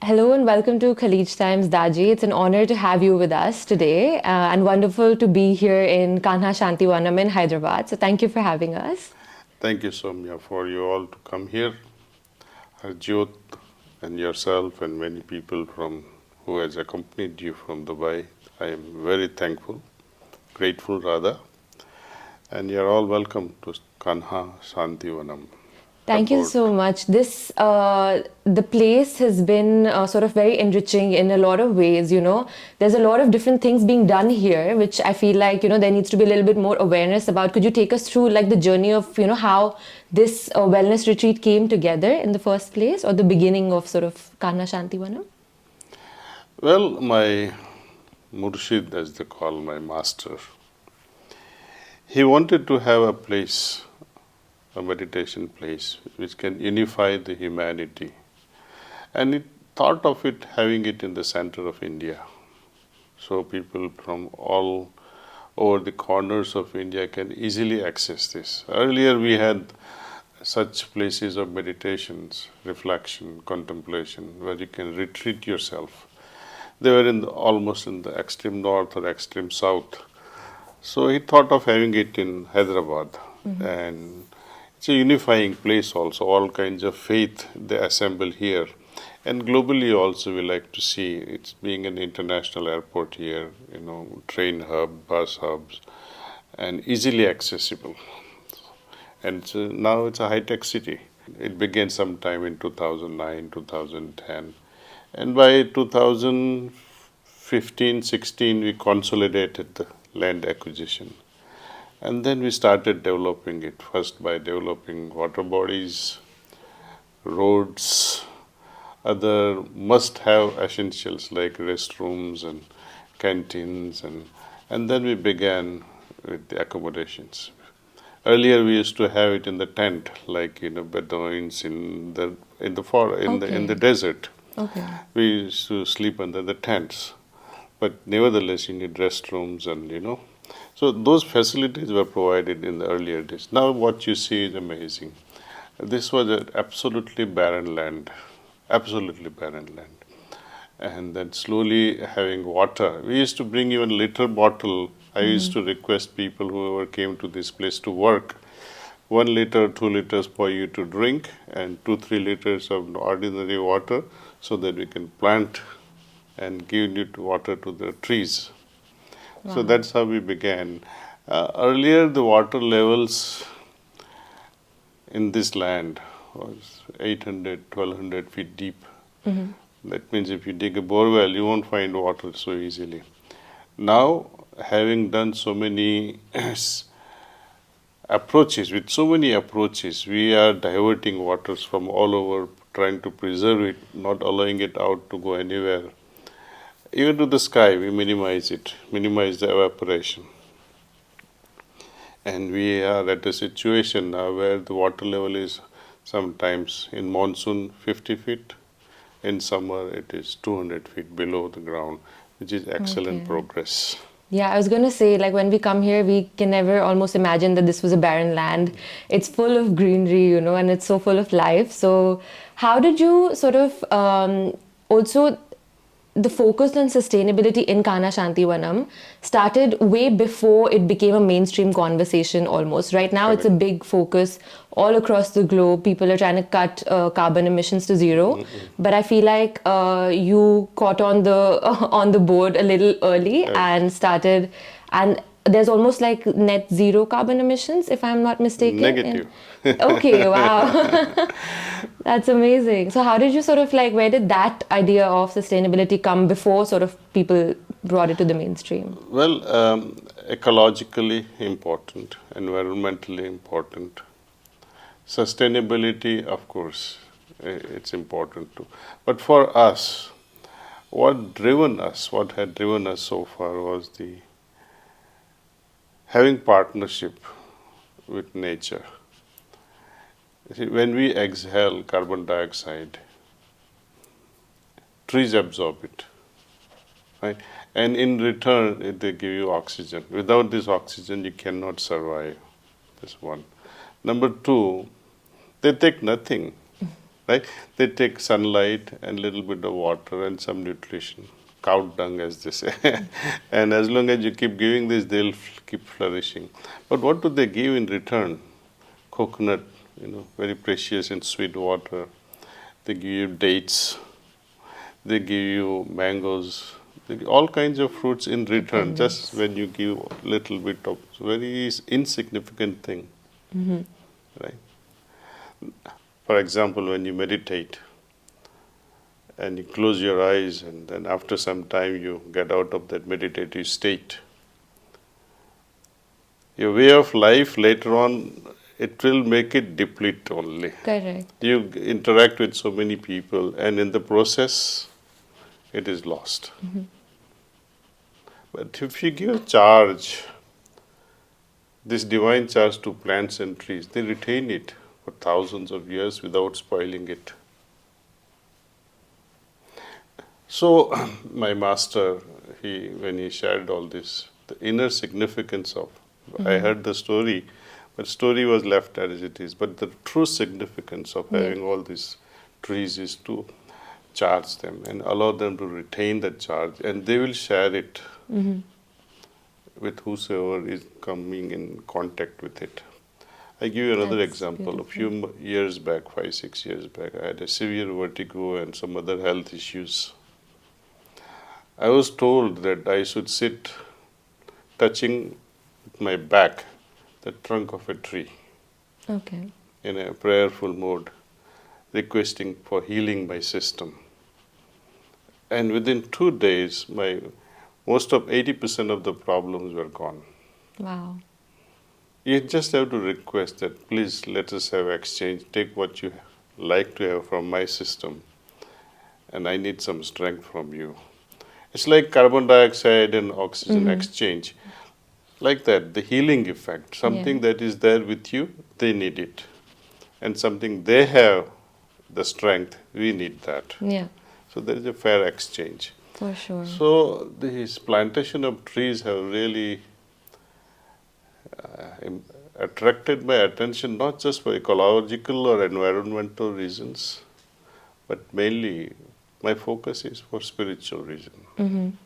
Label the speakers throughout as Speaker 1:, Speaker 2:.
Speaker 1: Hello and welcome to Khaleej Times Daaji. It's an honor to have you with us today and wonderful to be here in Kanha Shanti Vanam in Hyderabad. So thank you for having us.
Speaker 2: Thank you, Soumya, for you all to come here. Harjot and yourself and many people from who has accompanied you from Dubai. I am very thankful, grateful rather, and you're all welcome to Kanha Shanti Vanam.
Speaker 1: Thank you
Speaker 2: Aboard.
Speaker 1: so much. The place has been sort of very enriching in a lot of ways, There's a lot of different things being done here, which I feel like, there needs to be a little bit more awareness about. Could you take us through like the journey of, how this wellness retreat came together in the first place or the beginning of sort of Kanha Shanti Vanam?
Speaker 2: Well, my Murshid, as they call my master, he wanted to have a place, a meditation place, which can unify the humanity. And he thought of it having it in the center of India. So people from all over the corners of India can easily access this. Earlier we had such places of meditations, reflection, contemplation, where you can retreat yourself. They were almost in the extreme north or extreme south. So he thought of having it in Hyderabad. And it's a unifying place also. All kinds of faith, they assemble here. And globally also we like to see it's being an international airport here, train hub, bus hubs, and easily accessible. And so now it's a high-tech city. It began sometime in 2009, 2010. And by 2015-16, we consolidated the land acquisition. And then we started developing it, first by developing water bodies, roads, other must-have essentials like restrooms and canteens, and then we began with the accommodations. Earlier, we used to have it in the tent, like Bedouins in the desert.
Speaker 1: Okay.
Speaker 2: We used to sleep under the tents, but nevertheless, you need restrooms and. So those facilities were provided in the earlier days. Now what you see is amazing. This was an absolutely barren land. And then slowly having water. We used to bring even liter bottle. I used to request people whoever came to this place to work, 1 liter, 2 liters for you to drink and 2-3 liters of ordinary water so that we can plant and give water to the trees.
Speaker 1: Wow.
Speaker 2: So that's how we began. Earlier the water levels in this land was 800, 1200 feet deep. That means if you dig a borewell, you won't find water so easily. Now, having done so many approaches, we are diverting waters from all over, trying to preserve it, not allowing it out to go anywhere. Even to the sky, we minimize the evaporation. And we are at a situation now where the water level is sometimes in monsoon 50 feet, in summer it is 200 feet below the ground, which is excellent progress.
Speaker 1: Yeah, I was going to say, like when we come here, we can never almost imagine that this was a barren land. It's full of greenery, and it's so full of life. So how did you sort of also the focus on sustainability in Kanha Shanti Vanam started way before it became a mainstream conversation almost. Right now, It's a big focus all across the globe. People are trying to cut carbon emissions to zero. But I feel like you caught on the board a little early and started, and there's almost like net zero carbon emissions, if I'm not mistaken.
Speaker 2: Negative.
Speaker 1: Okay, wow. That's amazing. So how did you sort of where did that idea of sustainability come before sort of people brought it to the mainstream?
Speaker 2: Well, ecologically important, environmentally important. Sustainability, of course, it's important too. But for us, what had driven us so far was the having partnership with nature. See, when we exhale carbon dioxide, trees absorb it, right? And in return, they give you oxygen. Without this oxygen, you cannot survive. That's one. Number two, they take nothing. right? They take sunlight and little bit of water and some nutrition, cow dung as they say. And as long as you keep giving this, they'll keep flourishing. But what do they give in return? Coconut, very precious and sweet water. They give you dates. They give you mangoes. They give all kinds of fruits in return, just when you give a little bit of very insignificant thing, right? For example, when you meditate and you close your eyes and then after some time you get out of that meditative state, your way of life later on, it will make it deplete only.
Speaker 1: Correct.
Speaker 2: You interact with so many people and in the process, it is lost. But if you give a charge, this divine charge to plants and trees, they retain it for thousands of years without spoiling it. So, my master, when he shared all this, the inner significance of, I heard the story, but story was left as it is. But the true significance of having all these trees is to charge them and allow them to retain that charge, and they will share it with whosoever is coming in contact with it. I give you another example. Beautiful. A few years back, 5-6 years back, I had a severe vertigo and some other health issues. I was told that I should sit touching with my back the trunk of a tree.
Speaker 1: Okay.
Speaker 2: In a prayerful mode, requesting for healing my system. And within 2 days, most of 80% of the problems were gone.
Speaker 1: Wow.
Speaker 2: You just have to request that, please let us have exchange. Take what you like to have from my system, and I need some strength from you. It's like carbon dioxide and oxygen exchange. Like that, the healing effect. Something that is there with you, they need it. And something they have, the strength, we need that.
Speaker 1: Yeah.
Speaker 2: So there is a fair exchange.
Speaker 1: For sure.
Speaker 2: So this plantation of trees have really attracted my attention, not just for ecological or environmental reasons, but mainly my focus is for spiritual reason.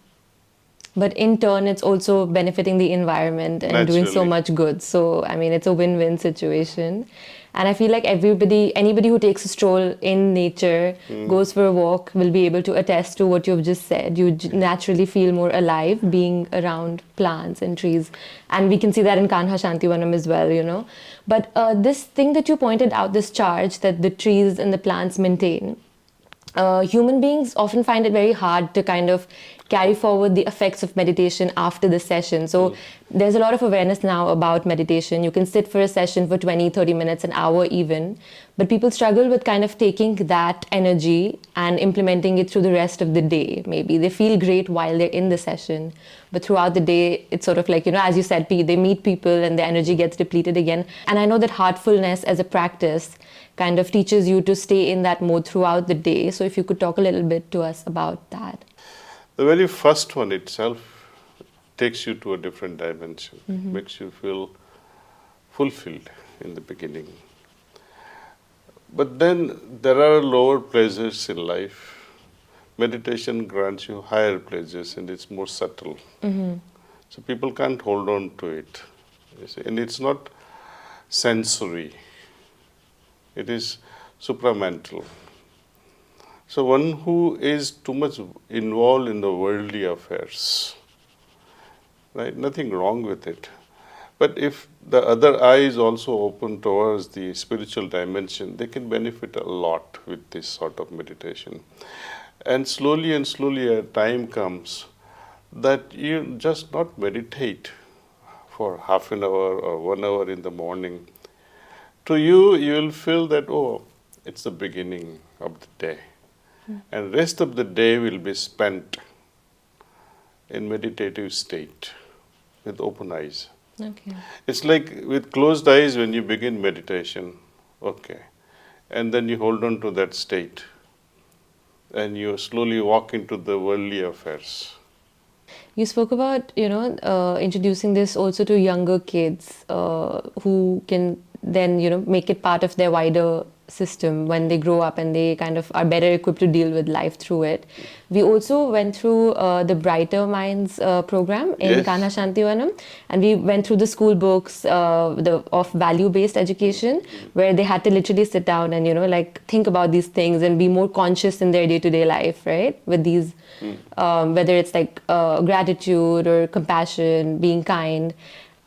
Speaker 1: But in turn, it's also benefiting the environment and doing so much good. So, I mean, it's a win-win situation. And I feel like anybody who takes a stroll in nature, goes for a walk, will be able to attest to what you've just said. You naturally feel more alive being around plants and trees. And we can see that in Kanha Shanti Vanam as well, But this thing that you pointed out, this charge that the trees and the plants maintain, human beings often find it very hard to kind of carry forward the effects of meditation after the session. So there's a lot of awareness now about meditation. You can sit for a session for 20, 30 minutes, an hour even. But people struggle with kind of taking that energy and implementing it through the rest of the day. Maybe they feel great while they're in the session, but throughout the day, it's sort of like, as you said, they meet people and the energy gets depleted again. And I know that heartfulness as a practice kind of teaches you to stay in that mode throughout the day. So if you could talk a little bit to us about that.
Speaker 2: The very first one itself takes you to a different dimension, makes you feel fulfilled in the beginning. But then there are lower pleasures in life. Meditation grants you higher pleasures and it's more subtle. So people can't hold on to it. And it's not sensory. It is supramental. So one who is too much involved in the worldly affairs, right? Nothing wrong with it. But if the other eye is also open towards the spiritual dimension, they can benefit a lot with this sort of meditation. And slowly a time comes that you just not meditate for half an hour or 1 hour in the morning. To you, you will feel that, it's the beginning of the day. And rest of the day will be spent in meditative state with open eyes.
Speaker 1: Okay.
Speaker 2: It's like with closed eyes when you begin meditation, and then you hold on to that state and you slowly walk into the worldly affairs.
Speaker 1: You spoke about, introducing this also to younger kids who can then, make it part of their wider system when they grow up and they kind of are better equipped to deal with life through it. We also went through the Brighter Minds program in
Speaker 2: Yes.
Speaker 1: Kanha Shanti Vanam, and we went through the school books of value-based education, where they had to literally sit down and like think about these things and be more conscious in their day-to-day life, right? With these, whether it's like gratitude or compassion, being kind.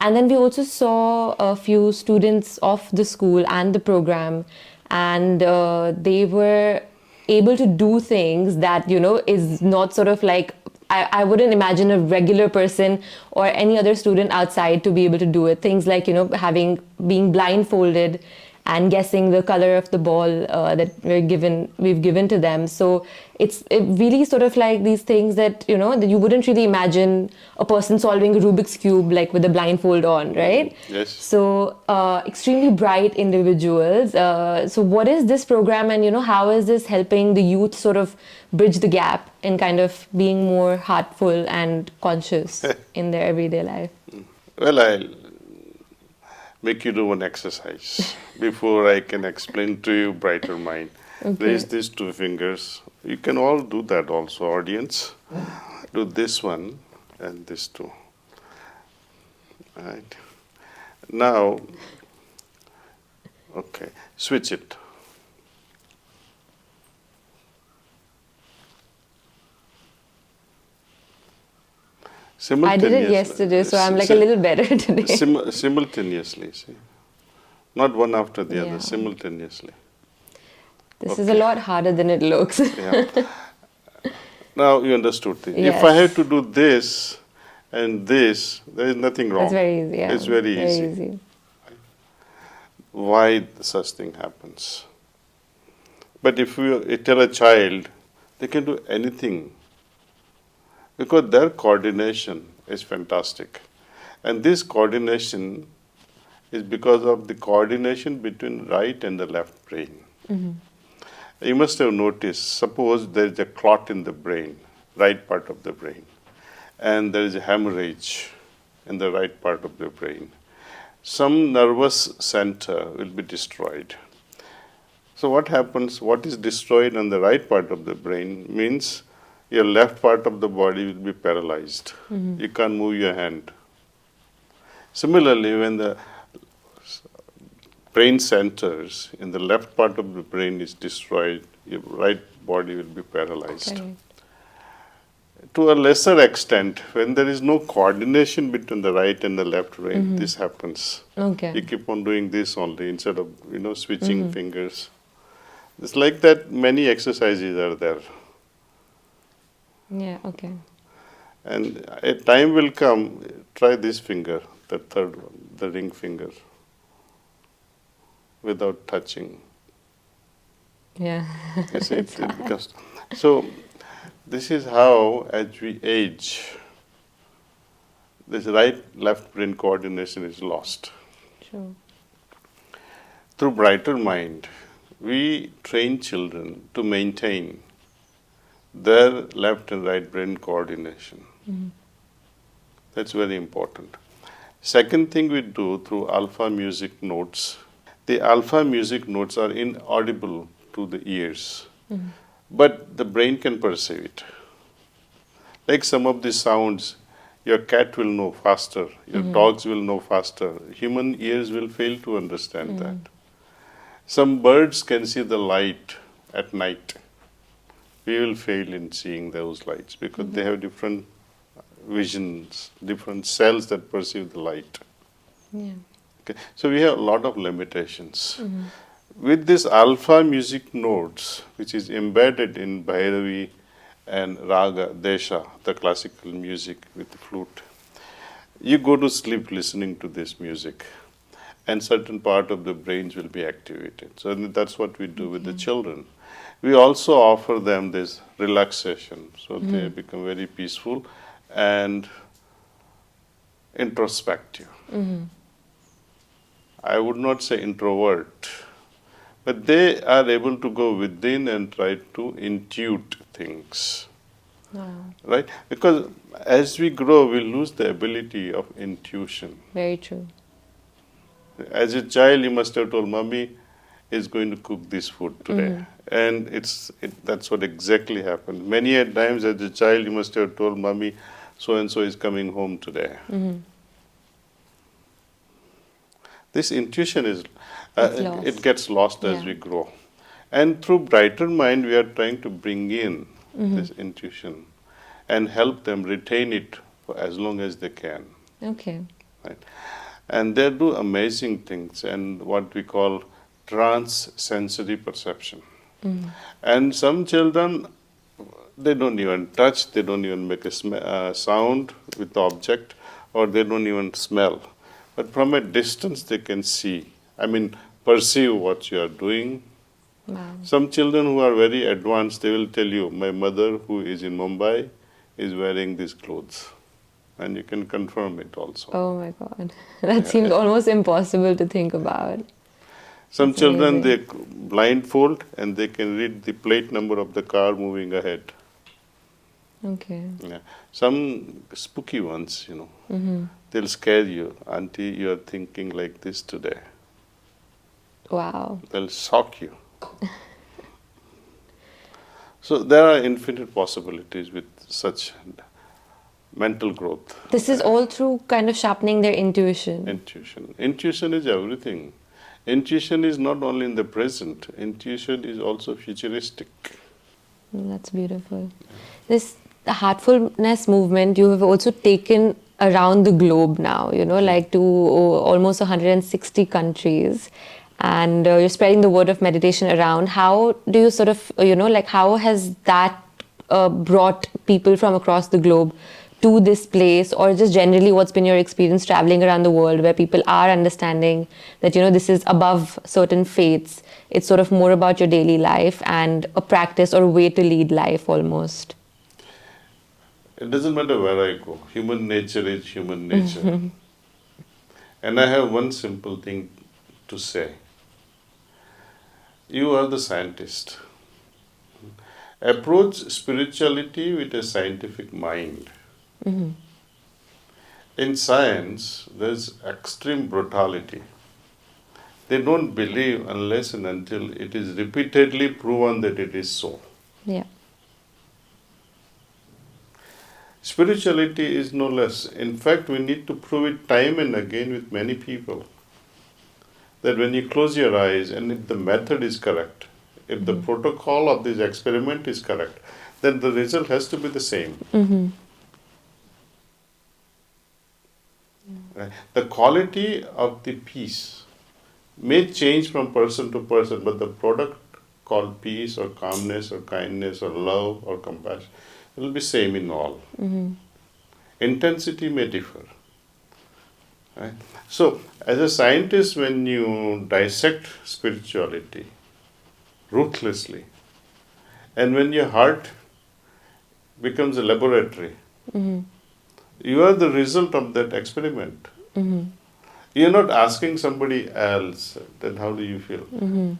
Speaker 1: And then we also saw a few students of the school and the program, and they were able to do things that, is not sort of like, I wouldn't imagine a regular person or any other student outside to be able to do it. Things like, being blindfolded and guessing the color of the ball that we've given to them. So it really sort of like these things that that you wouldn't really imagine a person solving a Rubik's cube like with a blindfold on, right?
Speaker 2: Yes.
Speaker 1: So extremely bright individuals. So what is this program, and how is this helping the youth sort of bridge the gap in kind of being more heartful and conscious in their everyday life?
Speaker 2: Well, I'll make you do one exercise before I can explain to you Brighter Mind.
Speaker 1: Okay.
Speaker 2: Raise these two fingers. You can all do that also, audience. Do this one and this two. Right. Now, okay, switch it.
Speaker 1: I did it yesterday, so I'm like a little better today.
Speaker 2: Simultaneously, see. Not one after the other,
Speaker 1: Yeah.
Speaker 2: simultaneously.
Speaker 1: This is a lot harder than it looks.
Speaker 2: Yeah. Now you understood this.
Speaker 1: Yes.
Speaker 2: If I had to do this and this, there is nothing wrong.
Speaker 1: It's very easy. Yeah.
Speaker 2: It's very easy. Why such thing happens? But if you tell a child, they can do anything because their coordination is fantastic. And this coordination is because of the coordination between right and the left brain. You must have noticed, suppose there is a clot in the brain, right part of the brain, and there is a hemorrhage in the right part of the brain. Some nervous center will be destroyed. So what happens, what is destroyed on the right part of the brain means your left part of the body will be paralyzed. You can't move your hand. Similarly, when the brain centers in the left part of the brain is destroyed, your right body will be paralyzed.
Speaker 1: Okay.
Speaker 2: To a lesser extent, when there is no coordination between the right and the left brain, this happens.
Speaker 1: Okay.
Speaker 2: You keep on doing this only instead of switching fingers. It's like that. Many exercises are there,
Speaker 1: Yeah. Okay.
Speaker 2: and a time will come. Try this finger, the third one, the ring finger, without touching.
Speaker 1: Yeah.
Speaker 2: You see, it becomes so. This is how, as we age, this right-left brain coordination is lost.
Speaker 1: Sure.
Speaker 2: Through Brighter Mind, we train children to maintain their left and right brain coordination. That's very important. Second thing we do through alpha music notes, the alpha music notes are inaudible to the ears, but the brain can perceive it. Like some of the sounds, your cat will know faster, your dogs will know faster, human ears will fail to understand that. Some birds can see the light at night. We will fail in seeing those lights because they have different visions, different cells that perceive the light.
Speaker 1: Yeah.
Speaker 2: Okay. So we have a lot of limitations. With this alpha music notes, which is embedded in Bhairavi and Raga, Desha, the classical music with the flute, you go to sleep listening to this music, and certain part of the brains will be activated. So that's what we do with the children. We also offer them this relaxation, so they become very peaceful and introspective. I would not say introvert, but they are able to go within and try to intuit things.
Speaker 1: Wow.
Speaker 2: Right? Because as we grow, we lose the ability of intuition.
Speaker 1: Very true.
Speaker 2: As a child, you must have told, Mommy, is going to cook this food today. And that's what exactly happened. Many a times as a child, you must have told mommy, so and so is coming home today. This intuition is,
Speaker 1: It's
Speaker 2: it
Speaker 1: lost.
Speaker 2: gets lost as
Speaker 1: Yeah.
Speaker 2: we grow. And through Brighter Mind, we are trying to bring in this intuition and help them retain it for as long as they can.
Speaker 1: Okay.
Speaker 2: Right? And they do amazing things and what we call trans-sensory perception. And some children, they don't even touch, they don't even make a sound with the object, or they don't even smell. But from a distance, they can see, perceive what you are doing.
Speaker 1: Wow.
Speaker 2: Some children who are very advanced, they will tell you, my mother who is in Mumbai is wearing these clothes. And you can confirm it also.
Speaker 1: Oh my God. That seems almost impossible to think about.
Speaker 2: Some
Speaker 1: That's
Speaker 2: children, they
Speaker 1: amazing.
Speaker 2: blindfold and they can read the plate number of the car moving ahead.
Speaker 1: Okay.
Speaker 2: Yeah. Some spooky ones, they'll scare you until you're thinking like this today.
Speaker 1: Wow.
Speaker 2: They'll shock you. So there are infinite possibilities with such mental growth.
Speaker 1: This is all through kind of sharpening their intuition.
Speaker 2: Intuition. Intuition is everything. Intuition is not only in the present, intuition is also futuristic.
Speaker 1: That's beautiful. This the Heartfulness movement you have also taken around the globe now, like to almost 160 countries. And you're spreading the word of meditation around. How do you sort of, how has that brought people from across the globe to this place, or just generally what's been your experience traveling around the world where people are understanding that, this is above certain faiths. It's sort of more about your daily life and a practice or a way to lead life almost.
Speaker 2: It doesn't matter where I go. Human nature is human nature. And I have one simple thing to say. You are the scientist. Approach spirituality with a scientific mind. In science, there's extreme brutality. They don't believe unless and until it is repeatedly proven that it is so.
Speaker 1: Yeah.
Speaker 2: Spirituality is no less. In fact, we need to prove it time and again with many people. That when you close your eyes and if the method is correct, if the protocol of this experiment is correct, then the result has to be the same. Right? The quality of the peace may change from person to person, but the product called peace or calmness or kindness or love or compassion will be same in all. Intensity may differ. Right? So, as a scientist, when you dissect spirituality ruthlessly, and when your heart becomes a laboratory, you are the result of that experiment. You're not asking somebody else, then how do you feel?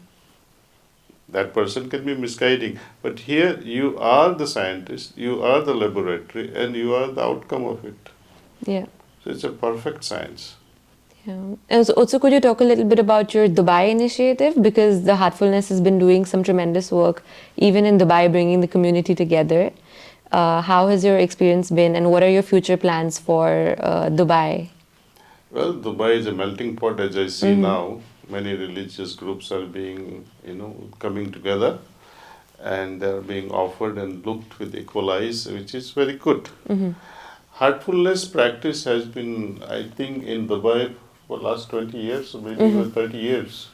Speaker 2: That person can be misguiding, but here you are the scientist, you are the laboratory, and you are the outcome of it.
Speaker 1: Yeah.
Speaker 2: So it's a perfect science.
Speaker 1: Yeah. And so also, could you talk a little bit about your Dubai initiative? Because the Heartfulness has been doing some tremendous work, even in Dubai, bringing the community together. How has your experience been, and what are your future plans for Dubai?
Speaker 2: Well, Dubai is a melting pot, as I see now. Many religious groups are being, coming together, and they're being offered and looked with equal eyes, which is very good. Heartfulness practice has been, I think, in Dubai for last 20 years, or maybe even 30 years.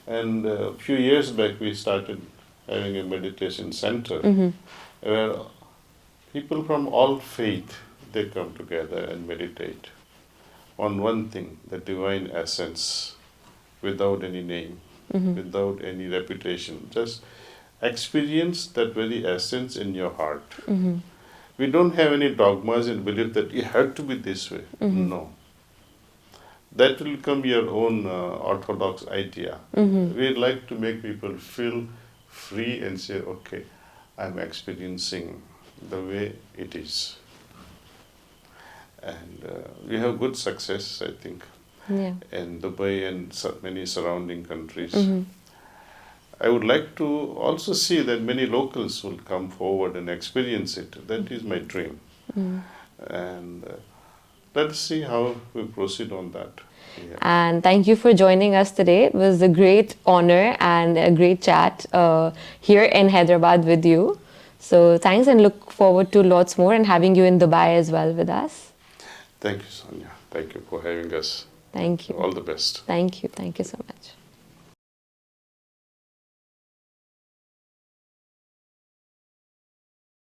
Speaker 2: And a few years back, we started having a meditation center where people from all faith, they come together and meditate on one thing, the divine essence, without any name, without any reputation. Just experience that very essence in your heart. We don't have any dogmas and belief that you have to be this way. No. That will become your own orthodox idea. We like to make people feel free and say, okay, I'm experiencing the way it is. And we have good success, I think,
Speaker 1: Yeah.
Speaker 2: in Dubai and many surrounding countries. I would like to also see that many locals will come forward and experience it. That is my dream. And let's see how we proceed on that. Yeah.
Speaker 1: And thank you for joining us today. It was a great honor and a great chat here in Hyderabad with you. So thanks, and look forward to lots more and having you in Dubai as well with us.
Speaker 2: Thank you, Sonia. Thank you for having us.
Speaker 1: Thank you.
Speaker 2: All the best.
Speaker 1: Thank you. Thank you so much.